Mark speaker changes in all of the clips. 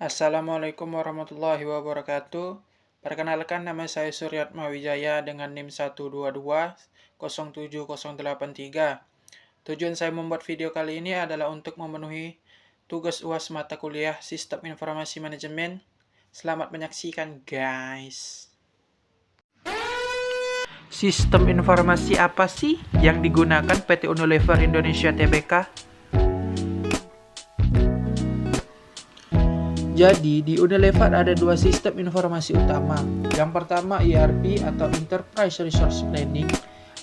Speaker 1: Assalamualaikum warahmatullahi wabarakatuh. Perkenalkan, nama saya Suryatma Wijaya dengan NIM 122 07083. Tujuan saya membuat video kali ini adalah untuk memenuhi tugas UAS mata kuliah Sistem Informasi Manajemen. Selamat menyaksikan, guys. Sistem informasi apa sih yang digunakan PT Unilever Indonesia Tbk? Jadi, di Unilever ada dua sistem informasi utama. Yang pertama ERP atau Enterprise Resource Planning,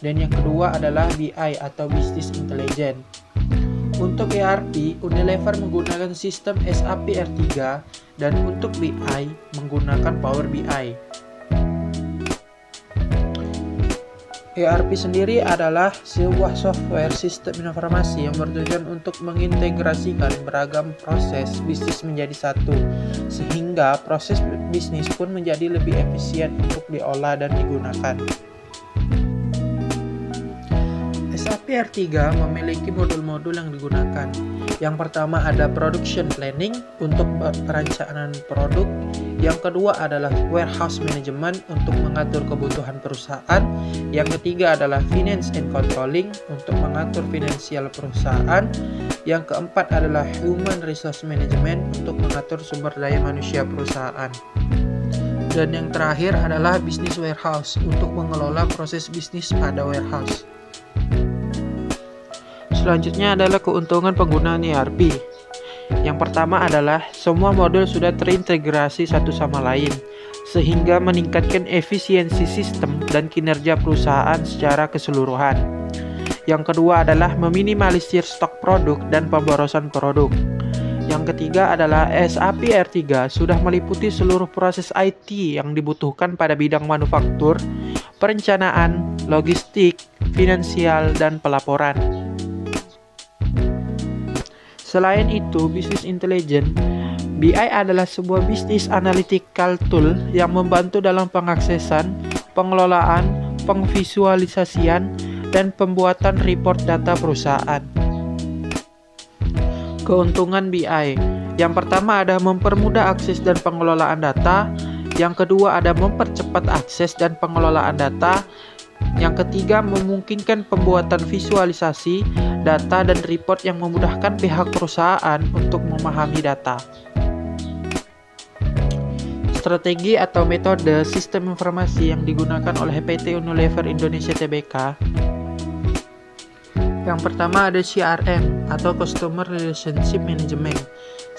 Speaker 1: dan yang kedua adalah BI atau Business Intelligence. Untuk ERP, Unilever menggunakan sistem SAP R3, dan untuk BI menggunakan Power BI. ERP sendiri adalah sebuah software sistem informasi yang bertujuan untuk mengintegrasikan beragam proses bisnis menjadi satu, sehingga proses bisnis pun menjadi lebih efisien untuk diolah dan digunakan. SAP R3 memiliki modul-modul yang digunakan. Yang pertama ada Production Planning untuk perencanaan produk. Yang kedua adalah Warehouse Management untuk mengatur kebutuhan perusahaan. Yang ketiga adalah Finance and Controlling untuk mengatur finansial perusahaan. Yang keempat adalah Human Resource Management untuk mengatur sumber daya manusia perusahaan. Dan yang terakhir adalah Business Warehouse untuk mengelola proses bisnis pada warehouse. Selanjutnya adalah keuntungan penggunaan ERP. Yang pertama adalah semua modul sudah terintegrasi satu sama lain, sehingga meningkatkan efisiensi sistem dan kinerja perusahaan secara keseluruhan. Yang kedua adalah meminimalisir stok produk dan pemborosan produk. Yang ketiga adalah SAP R3 sudah meliputi seluruh proses IT yang dibutuhkan pada bidang manufaktur, perencanaan, logistik, finansial, dan pelaporan. Selain itu, Business Intelligence BI adalah sebuah business analytical tool yang membantu dalam pengaksesan, pengelolaan, pengvisualisasian, dan pembuatan report data perusahaan. Keuntungan BI. Yang pertama ada mempermudah akses dan pengelolaan data. Yang kedua ada mempercepat akses dan pengelolaan data. Yang ketiga, memungkinkan pembuatan visualisasi, data, dan report yang memudahkan pihak perusahaan untuk memahami data. Strategi atau metode sistem informasi yang digunakan oleh PT Unilever Indonesia Tbk. Yang pertama ada CRM atau Customer Relationship Management.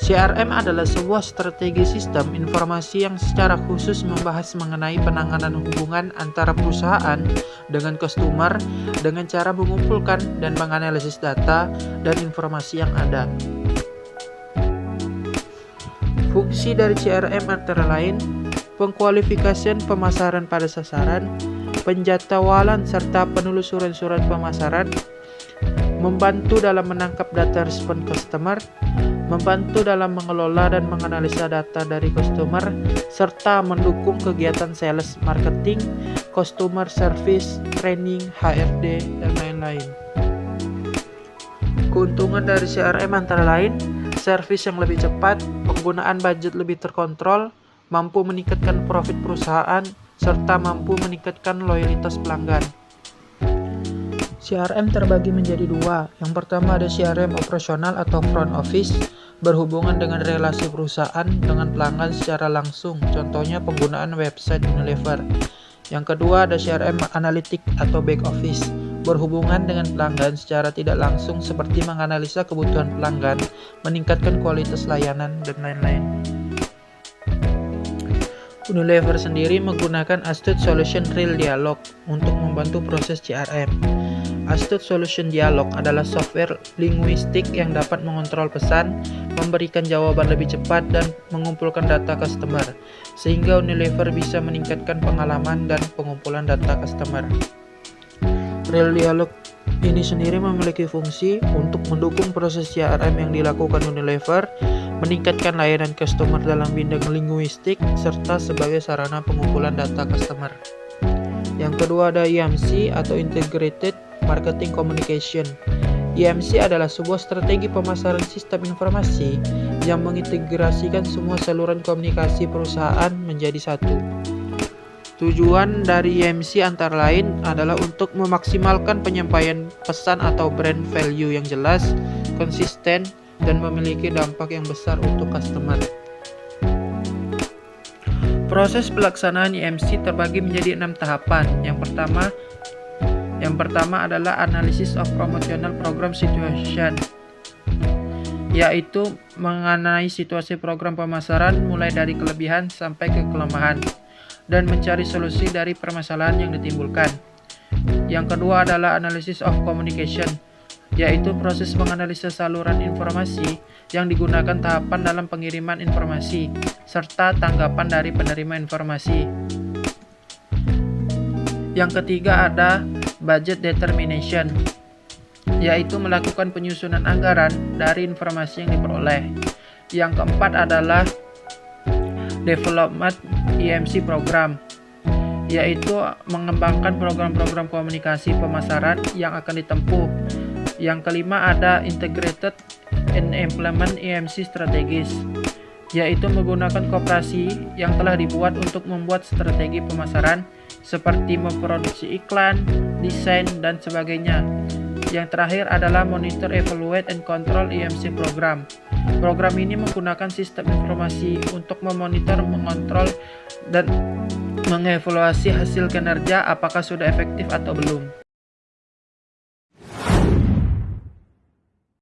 Speaker 1: CRM adalah sebuah strategi sistem informasi yang secara khusus membahas mengenai penanganan hubungan antara perusahaan dengan customer dengan cara mengumpulkan dan menganalisis data dan informasi yang ada. Fungsi dari CRM antara lain pengkualifikasian pemasaran pada sasaran, penjadwalan serta penelusuran surat pemasaran, membantu dalam menangkap data respon customer, membantu dalam mengelola dan menganalisa data dari customer, serta mendukung kegiatan sales, marketing, customer service, training, HRD, dan lain-lain. Keuntungan dari CRM antara lain, servis yang lebih cepat, penggunaan budget lebih terkontrol, mampu meningkatkan profit perusahaan, serta mampu meningkatkan loyalitas pelanggan. CRM terbagi menjadi dua. Yang pertama ada CRM operasional atau front office, berhubungan dengan relasi perusahaan dengan pelanggan secara langsung, contohnya penggunaan website Unilever. Yang kedua ada CRM analitik atau back office, berhubungan dengan pelanggan secara tidak langsung seperti menganalisa kebutuhan pelanggan, meningkatkan kualitas layanan, dan lain-lain. Unilever sendiri menggunakan Astute Solution Real Dialog untuk membantu proses CRM. Astute Solution Dialog adalah software linguistik yang dapat mengontrol pesan, memberikan jawaban lebih cepat, dan mengumpulkan data customer, sehingga Unilever bisa meningkatkan pengalaman dan pengumpulan data customer. Real Dialog ini sendiri memiliki fungsi untuk mendukung proses CRM yang dilakukan Unilever, meningkatkan layanan customer dalam bidang linguistik, serta sebagai sarana pengumpulan data customer. Yang kedua ada IMC atau Integrated Marketing Communication. IMC adalah sebuah strategi pemasaran sistem informasi yang mengintegrasikan semua saluran komunikasi perusahaan menjadi satu. Tujuan dari IMC antara lain adalah untuk memaksimalkan penyampaian pesan atau brand value yang jelas, konsisten, dan memiliki dampak yang besar untuk customer. Proses pelaksanaan IMC terbagi menjadi 6 tahapan. Yang pertama adalah Analysis of Promotional Program Situation, yaitu mengenai situasi program pemasaran mulai dari kelebihan sampai ke kelemahan dan mencari solusi dari permasalahan yang ditimbulkan. Yang kedua adalah Analysis of Communication, yaitu proses menganalisa saluran informasi yang digunakan tahapan dalam pengiriman informasi serta tanggapan dari penerima informasi. Yang ketiga ada Budget Determination, yaitu melakukan penyusunan anggaran dari informasi yang diperoleh. Yang keempat adalah Development IMC Program, yaitu mengembangkan program-program komunikasi pemasaran yang akan ditempuh. Yang kelima ada Integrated and Implement IMC Strategies, yaitu menggunakan koperasi yang telah dibuat untuk membuat strategi pemasaran seperti memproduksi iklan, desain, dan sebagainya. Yang terakhir adalah Monitor, Evaluate, and Control IMC Program. Program ini menggunakan sistem informasi untuk memonitor, mengontrol, dan mengevaluasi hasil kinerja apakah sudah efektif atau belum.